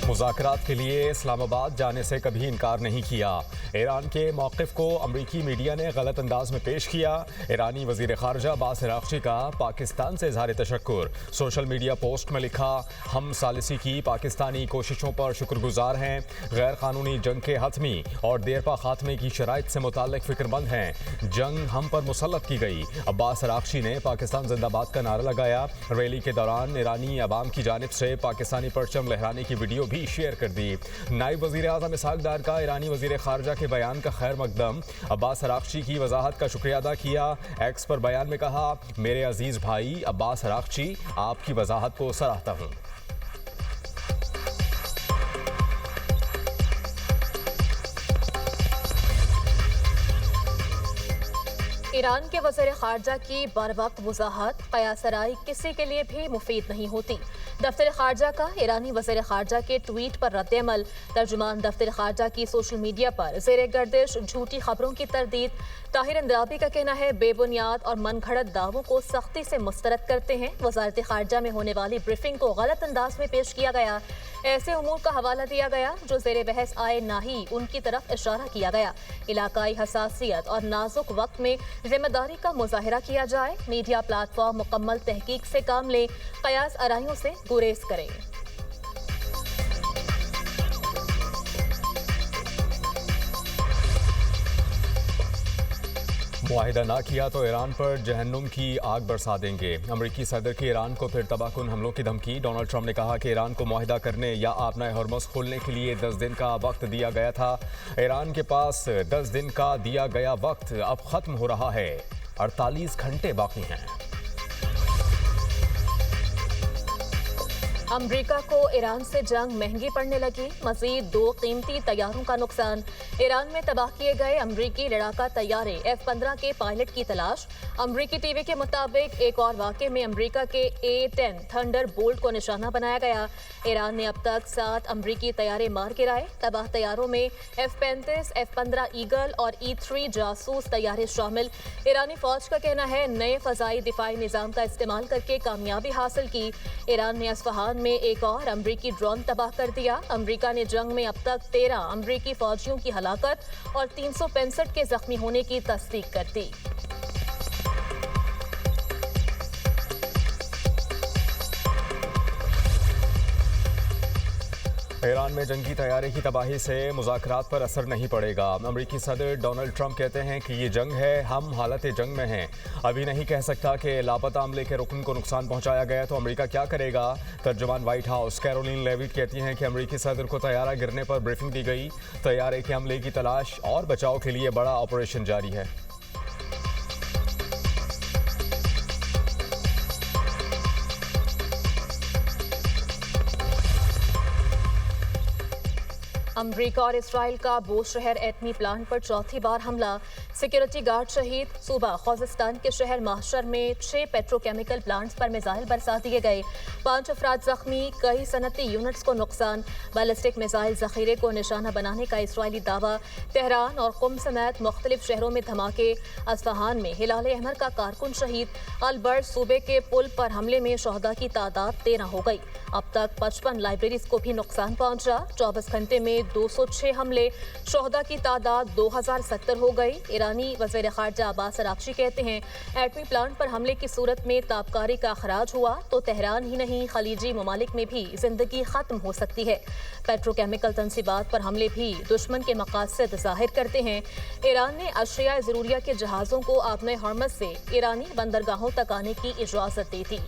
मुज़ाकरात के लिए इस्लामाबाद जाने से कभी इनकार नहीं किया। ईरान के मौक़िफ़ को अमरीकी मीडिया ने गलत अंदाज में पेश किया। ईरानी वज़ीर ख़ारजा अब्बास अराग़ची का पाकिस्तान से इज़हार तशक्कुर। सोशल मीडिया पोस्ट में लिखा, हम सालिसी की पाकिस्तानी कोशिशों पर शुक्रगुजार हैं। गैर कानूनी जंग के हतमी और देरपा खात्मे की शराइत से मुताल्लिक़ फ़िक्रमंद हैं। जंग हम पर मुसल्लत की गई। अब्बास अराग़ची ने पाकिस्तान जिंदाबाद का नारा लगाया। रैली के दौरान ईरानी अवाम की जानिब से पाकिस्तानी परचम लहराने की वीडियो भी शेयर कर दी। नायब वज़ीर आज़म इसहाक़ डार का ईरानी वज़ीर ख़ारजा के बयान का खैर मकदम। अब्बास अराग़ची की वजाहत का शुक्रिया अदा किया। एक्स पर बयान में कहा, मेरे अजीज़ भाई अब्बास अराग़ची, आपकी वजाहत को सराहता हूँ। ईरान के वज़ीर ख़ारजा की बर वक्त वजाहत क़यासराई किसी के लिए भी मुफीद नहीं होती। दफ्तर ख़ारजा का ईरानी वज़ीर ख़ारजा के ट्वीट पर रद्द-ए-अमल। तर्जुमान दफ्तर ख़ारजा की सोशल मीडिया पर ज़ेरे गर्दिश झूठी खबरों की तरदीद। ताहिर अंद्राबी का कहना है, बेबुनियाद और मनगढ़ंत दावों को सख्ती से मुस्तरद करते हैं। वज़ारत ख़ारजा में होने वाली ब्रीफिंग को गलत अंदाज में पेश किया गया। ऐसे उमूर का हवाला दिया गया जो ज़ेरे बहस आए, ना ही उनकी तरफ इशारा किया गया। इलाकाई हसासियत और नाजुक वक्त में जिम्मेदारी का मुजाहिरा किया जाए। मीडिया प्लेटफॉर्म मुकम्मल तहकीक से काम लें, कयास आराइयों से गुरेज करें। मुआहिदा ना किया तो ईरान पर जहन्नुम की आग बरसा देंगे। अमरीकी सदर की ईरान को फिर तबाहकुन हमलों की धमकी। डोनाल्ड ट्रंप ने कहा कि ईरान को मुआहिदा करने या आबनाए हरमुज़ खोलने के लिए 10 दिन का वक्त दिया गया था। ईरान के पास 10 दिन का दिया गया वक्त अब ख़त्म हो रहा है। 48 घंटे बाकी हैं। अमरीका को ईरान से जंग महंगी पड़ने लगी। मजीद 2 कीमती तैयारों का नुकसान। ईरान में तबाह किए गए अमरीकी लड़ाका तैयारे F-15 के पायलट की तलाश। अमरीकी टीवी के मुताबिक एक और वाक़े में अमरीका के A-10 थंडर बोल्ट को निशाना बनाया गया। ईरान ने अब तक 7 अमरीकी तैयारे मार गिराए। तबाह तैयारों में F-35, F-15 ईगल और E-3 जासूस तैयारे शामिल। ईरानी फौज का कहना है, नए फ़ज़ाई दिफाई निज़ाम का इस्तेमाल करके कामयाबी हासिल की। ईरान ने अस्फ़हान में एक और अमरीकी ड्रोन तबाह कर दिया। अमरीका ने जंग में अब तक 13 अमरीकी फौजियों की हलाकत और 365 के जख्मी होने की तस्दीक कर दी। ईरान में जंगी तैयारी की तबाही से मुज़ाकरात पर असर नहीं पड़ेगा। अमरीकी सदर डोनाल्ड ट्रंप कहते हैं कि ये जंग है, हम हालत जंग में हैं। अभी नहीं कह सकता कि लापता अमले के रुकन को नुकसान पहुंचाया गया तो अमेरिका क्या करेगा। तर्जुमान व्हाइट हाउस कैरोलिन लेविट कहती हैं कि अमरीकी सदर को तैयारा गिरने पर ब्रीफिंग दी गई। तैयारे के हमले की तलाश और बचाव के लिए बड़ा ऑपरेशन जारी है। अमरीका और इसराइल का बोशहर एटमी प्लांट पर चौथी बार हमला। सिक्योरिटी गार्ड शहीद। सूबा खोजिस्तान के शहर माहशर में 6 पेट्रोकेमिकल प्लांट्स पर मिसाइल बरसा दिए गए। 5 अफराद जख्मी, कई सनती यूनिट्स को नुकसान। बैलिस्टिक मिसाइल जखीरे को निशाना बनाने का इसराइली दावा। तेहरान और कुम समेत मुख्तलिफ शहरों में धमाके। अस्फहान में हिलाल अहमर का कारकुन शहीद। अलबर्ट सूबे के पुल पर हमले में शहदा की तादाद 13 हो गई। अब तक 55 लाइब्रेरीज को भी नुकसान पहुंचा। 24 घंटे में 206 हमले। शहदा की तादाद 2070 हो गई। ईरानी वज़ीर ख़ारजा अब्बास अराग़ची कहते हैं, एटमी प्लांट पर हमले की सूरत में ताबकारी का अखराज हुआ तो तेहरान ही नहीं, खलीजी ममालिक में भी जिंदगी ख़त्म हो सकती है। पेट्रोकेमिकल तंसीबात पर हमले भी दुश्मन के मकासद ज़ाहिर करते हैं। ईरान ने अशिया ज़रूरिया के जहाज़ों को आबने हरमुज़ से ईरानी बंदरगाहों तक आने की इजाज़त दी थी।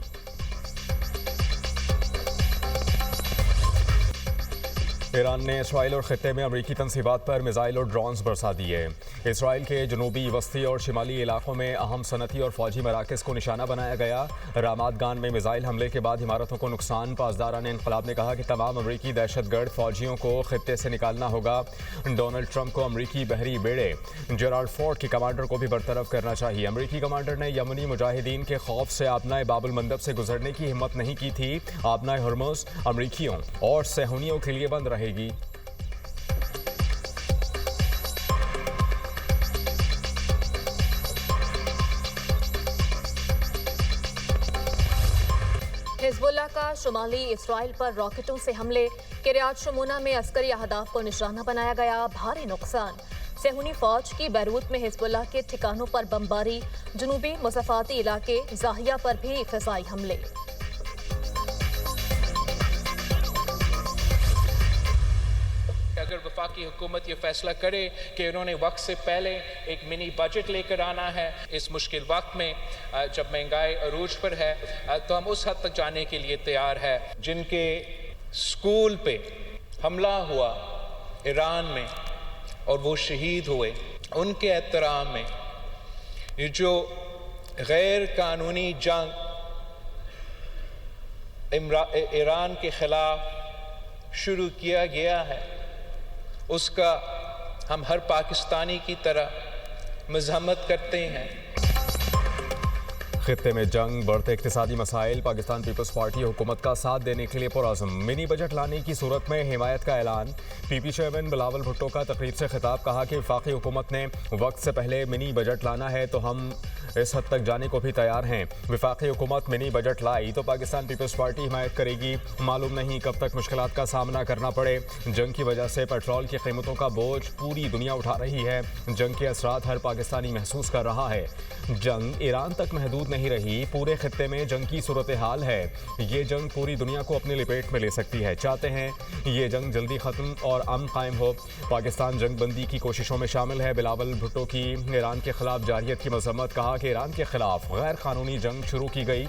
ईरान ने इसराइल और ख़ित्ते में अमरीकी तंसीबात पर मिसाइल और ड्रोन्स बरसा दिए। इसराइल के जनूबी वस्ती और शिमाली इलाकों में अहम सनती और फौजी मराकज़ को निशाना बनाया गया। रामात गान में मिसाइल हमले के बाद इमारतों को नुकसान। पासदारान इनकलाब ने कहा कि तमाम अमरीकी दहशतगर्द फौजियों को ख़ित्ते से निकालना होगा। डोनाल्ड ट्रंप को अमरीकी बहरी बेड़े जेराल्ड फोर्ड के कमांडर को भी बरतरफ करना चाहिए। अमरीकी कमांडर ने यमनी मुजाहिदीन के खौफ से आबनाए बाबुल मंदब से गुजरने की हिम्मत नहीं की थी। आबनाए हरमुज़ अमरीकियों और सहूनियों के लिए बंद रहेगी। हिजबुल्लाह का शुमाली इसराइल पर रॉकेटों से हमले, किरियात शमूना में अस्करी अहदाफ को निशाना बनाया गया, भारी नुकसान। सेहूनी फौज की बैरूत में हिजबुल्लाह के ठिकानों पर बमबारी, जनूबी मुज़ाफ़ाती इलाके ज़ाहिया पर भी फ़िज़ाई हमले। अगर वफाकी हुकूमत ये फैसला करे कि उन्होंने वक्त से पहले एक मिनी बजट लेकर आना है इस मुश्किल वक्त में जब महंगाई अरूज पर है, तो हम उस हद तक जाने के लिए तैयार है। जिनके स्कूल पे हमला हुआ ईरान में और वो शहीद हुए, उनके एहतराम में ये जो गैर कानूनी जंग ईरान के खिलाफ शुरू किया गया है, उसका हम हर पाकिस्तानी की तरह मज़म्मत करते हैं। खित्ते में जंग, बढ़ते इक्तिसादी मसाइल, पाकिस्तान पीपल्स पार्टी हुकूमत का साथ देने के लिए पुरअज़्म। मिनी बजट लाने की सूरत में हिमायत का ऐलान। पीपी चेयरमैन बिलावल भुट्टो का तकरीब से खिताब, कहा कि वफाकी हुकूमत ने वक्त से पहले मिनी बजट लाना है तो हम इस हद तक जाने को भी तैयार हैं। वफाकी हुकूमत मिनी बजट लाई तो पाकिस्तान पीपल्स पार्टी हिमायत करेगी। मालूम नहीं कब तक मुश्किलात का सामना करना पड़े। जंग की वजह से पेट्रोल की कीमतों का बोझ पूरी दुनिया उठा रही है। जंग के असरात हर पाकिस्तानी महसूस कर रहा है। जंग ईरान तक महदूद नहीं रही, पूरे खित्ते में जंग की सूरत हाल है। ये जंग पूरी दुनिया को अपनी लपेट में ले सकती है। चाहते हैं ये जंग जल्दी ख़त्म और अमन कायम हो। पाकिस्तान जंग बंदी की कोशिशों में शामिल है। बिलावल भुट्टो की ईरान के खिलाफ जारियत की मजम्मत, कहा कि ईरान के खिलाफ गैर कानूनी जंग शुरू की गई।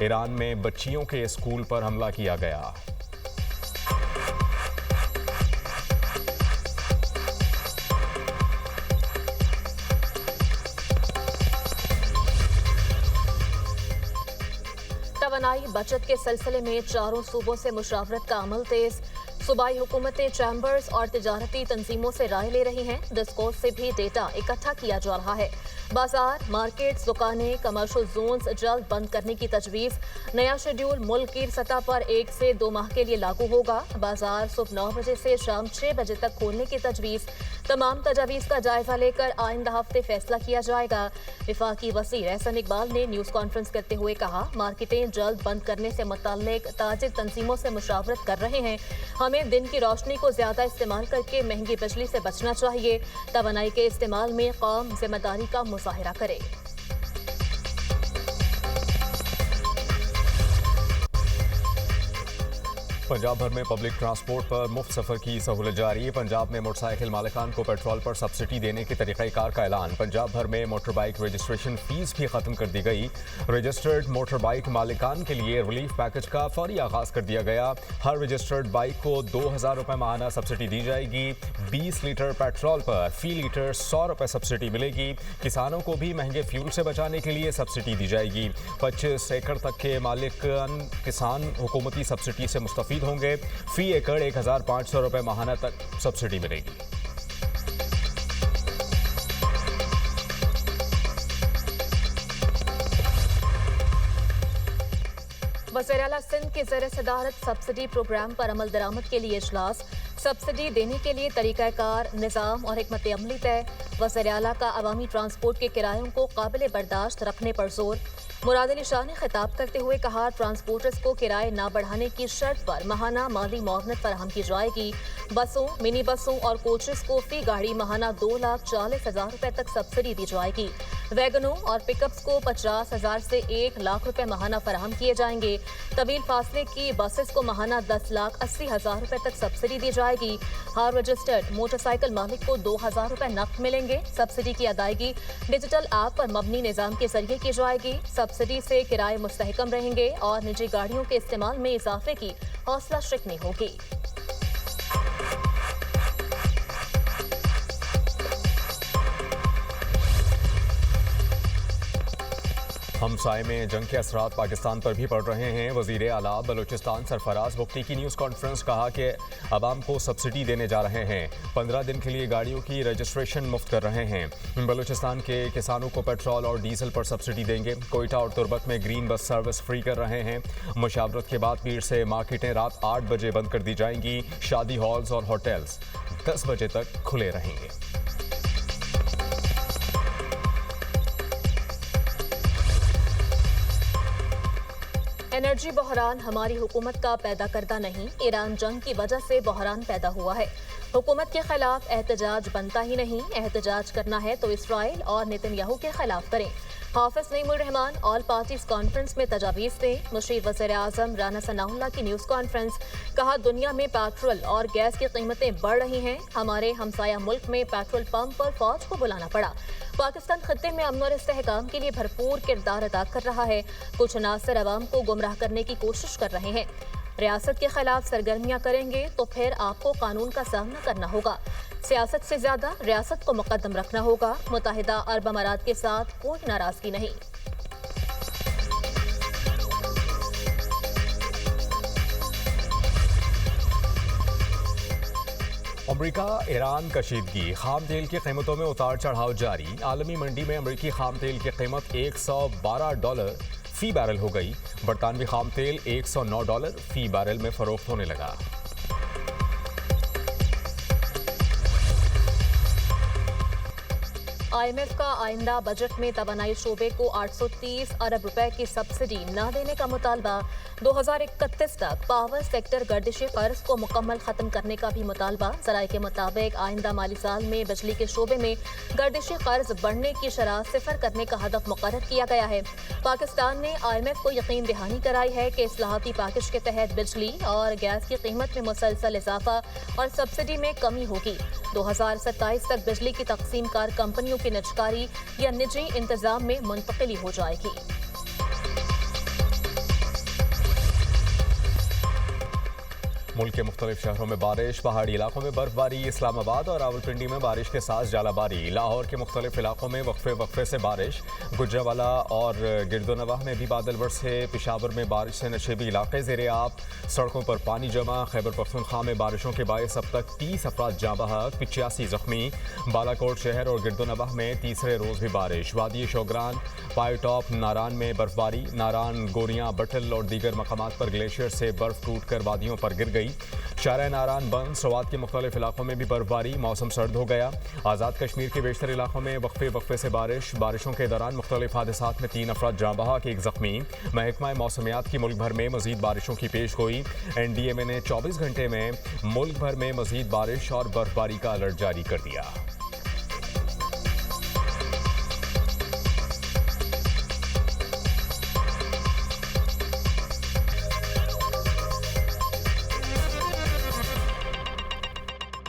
ईरान में बच्चियों के स्कूल पर हमला किया गया। तवानाई बचत के सिलसिले में चारों सूबों से मुशावरत का अमल तेज। सूबाई हुकूमतें चैम्बर्स और तिजारती तंजीमों से राय ले रही हैं। डिस्कोर्स से भी डेटा इकट्ठा किया जा रहा है। बाजार, मार्केट्स, दुकानें, कमर्शियल जोन्स जल्द बंद करने की तजवीज़। नया शेड्यूल मुल्क की सतह पर 1 से 2 माह के लिए लागू होगा। बाजार सुबह 9 बजे से शाम 6 बजे तक खोलने की तजवीज़। तमाम तजावीज़ का जायजा लेकर आइंदा हफ्ते फैसला किया जाएगा। वफाकी वज़ीर एहसन इकबाल ने न्यूज़ कॉन्फ्रेंस करते हुए कहा, मार्केटें जल्द बंद करने से मुताल्लिक ताजिर तंजीमों से मुशावरत कर रहे हैं। हमें दिन की रोशनी को ज्यादा इस्तेमाल करके महंगी बिजली से बचना चाहिए। तवानाई के इस्तेमाल में कौम जिम्मेदारी का मुजाहिरा करे। पंजाब भर में पब्लिक ट्रांसपोर्ट पर मुफ्त सफर की सहूलत जारी। पंजाब में मोटरसाइकिल मालिकान को पेट्रोल पर सब्सिडी देने के तरीक़ाकार का ऐलान। पंजाब भर में मोटर बाइक रजिस्ट्रेशन फीस भी खत्म कर दी गई। रजिस्टर्ड मोटर बाइक मालिकान के लिए रिलीफ पैकेज का फौरी आगाज कर दिया गया। हर रजिस्टर्ड बाइक को 2000 रुपये माहाना सब्सिडी दी जाएगी। 20 लीटर पेट्रोल पर फी लीटर 100 रुपये सब्सिडी मिलेगी। किसानों को भी महंगे फ्यूल से बचाने के लिए सब्सिडी दी जाएगी। 25 एकड़ तक के मालिकान किसान हुकूमती सब्सिडी से मुस्तफीद होंगे। फी एकड़ 1500 रुपये माहाना तक सब्सिडी मिलेगी। वज़ीर आला सिंध के ज़ेर सदारत सब्सिडी प्रोग्राम पर अमल दरामद के लिए इजलास। सब्सिडी देने के लिए तरीक़ाकार, निज़ाम और हिकमत अमली तय। वज़ीर आला का अवामी ट्रांसपोर्ट के किरायों को काबिल बर्दाश्त रखने पर जोर। मुराद अली शाह ने खिताब करते हुए कहा, ट्रांसपोर्टर्स को किराए न बढ़ाने की शर्त पर माहाना माली मुआवनत फराहम की जाएगी। बसों, मिनी बसों और कोचेस को फी गाड़ी माहाना 2,40,000 रुपये तक सब्सिडी दी जाएगी। वैगनों और पिकअप्स को 50,000 से 1,00,000 रुपये माहाना फराहम किए जाएंगे। तवील फासले की बसेस को माहाना 10,80,000 रुपये तक सब्सिडी दी जाएगी। हर रजिस्टर्ड मोटरसाइकिल मालिक को 2,000 रुपये नकद मिलेंगे। सब्सिडी की अदायगी डिजिटल ऐप पर मबनी निज़ाम के जरिए की जाएगी। सब्सिडी से किराए मुस्तहकम रहेंगे और निजी गाड़ियों के इस्तेमाल में इजाफे की हौसला शिकनी होगी। हमसाये में जंग के असरात पाकिस्तान पर भी पड़ रहे हैं। वज़ीर आला बलूचिस्तान सरफराज बुख्ती की न्यूज़ कॉन्फ्रेंस, कहा कि आवाम को सब्सिडी देने जा रहे हैं। 15 दिन के लिए गाड़ियों की रजिस्ट्रेशन मुफ्त कर रहे हैं। बलूचिस्तान के किसानों को पेट्रोल और डीजल पर सब्सिडी देंगे। कोयटा और तुरबत में ग्रीन बस सर्विस फ्री कर रहे हैं। मुशावरत के बाद पीर से मार्केटें रात 8 बजे बंद कर दी जाएंगी। शादी हॉल्स और होटल्स 10 बजे तक खुले रहेंगे। एनर्जी बहरान हमारी हुकूमत का पैदा करदा नहीं, ईरान जंग की वजह से बहरान पैदा हुआ है। हुकूमत के खिलाफ एहतजाज बनता ही नहीं, एहतजाज करना है तो इसराइल और नेतन्याहू के खिलाफ करें। हाफिज Naimur Rahman all parties conference में तजावीज़ दें। मुशीर वज़ीर आज़म राना सनाउल्लाह की न्यूज़ कॉन्फ्रेंस। कहा, दुनिया में पेट्रोल और गैस की कीमतें बढ़ रही हैं, हमारे हमसाया मुल्क में पेट्रोल पंप पर फौज को बुलाना पड़ा। पाकिस्तान खत्ते में अमन और इस्तेहकाम के लिए भरपूर किरदार अदा कर रहा है। कुछ अनासर अवाम को गुमराह करने की कोशिश कर रहे हैं। रियासत के खिलाफ सरगर्मियां करेंगे तो फिर आपको कानून का सामना करना होगा। सियासत से ज्यादा रियासत को मुकद्दम रखना होगा। मुत्तहिदा अरब अमारात के साथ कोई नाराजगी नहीं। अमरीका ईरान कशीदगी, खाम तेल की कीमतों में उतार चढ़ाव जारी। आलमी मंडी में अमरीकी खाम तेल की कीमत $112 फी बैरल हो गई। बरतानवी खाम तेल $109 फी बैरल में फरोख्त होने लगा। IMF का आइंदा बजट में तवानाई शोबे को 830 अरब रुपए की सब्सिडी न देने का मुतालबा। 2031 तक पावर सेक्टर गर्दिशी कर्ज को मुकम्मल खत्म करने का भी मुतालबा। ज़राए के मुताबिक आइंदा माली साल में बिजली के शोबे में गर्दिशी कर्ज बढ़ने की शरह सिफर करने का हदफ मुकर्रर किया गया है। पाकिस्तान ने IMF को यकीन दहानी कराई है कि इस्लाहाती पैकेज के तहत बिजली और गैस की कीमत में मुसलसल इजाफा और सब्सिडी में कमी होगी। 2027 तक बिजली की तकसीम कार कंपनियों की निजकारी या निजी इंतजाम में मुंतकिली हो जाएगी। मुल्क के मुख्तलिफ शहरों में बारिश, पहाड़ी इलाकों में बर्फबारी। इस्लामाबाद और रावलपिंडी में बारिश के साथ जालाबारी। लाहौर के मुख्तलिफ इलाकों में वक्फे से बारिश। गुजरावाला और गिरदोनवाह में भी बादल बरसे। पेशावर में बारिश से नशेबी इलाके ज़ेरे आब। सड़कों पर पानी जमा। खैबर पख्तूनख्वा में बारिशों के बायस अब तक 30 अफराद जाँ बहक, 85 जख्मी। बालाकोट शहर और गिरदोनवाह में तीसरे रोज़ भी बारिश। वादी शोगरान, पायोटॉप, नारान में बर्फबारी। नारान, गोरियां, बटल और दीगर मकामात पर ग्लेशियर से बर्फ टूट कर वादियों पर गिर गई। शारा नारान बंद। सवात के मुख्तलिफ इलाकों में भी बर्फबारी। मौसम सर्द हो गया। आज़ाद कश्मीर के बेशतर इलाकों में वक्फे से बारिशों के दौरान मुख्तलिफ हादसात में 3 अफराद जाँ बहक, 1 जख्मी। महकमा मौसमियात की मुल्क भर में मजीद बारिशों की पेश गोई। NDMA ने 24 घंटे में मुल्क भर में मजीद बारिश और बर्फबारी का अलर्ट जारी कर दिया।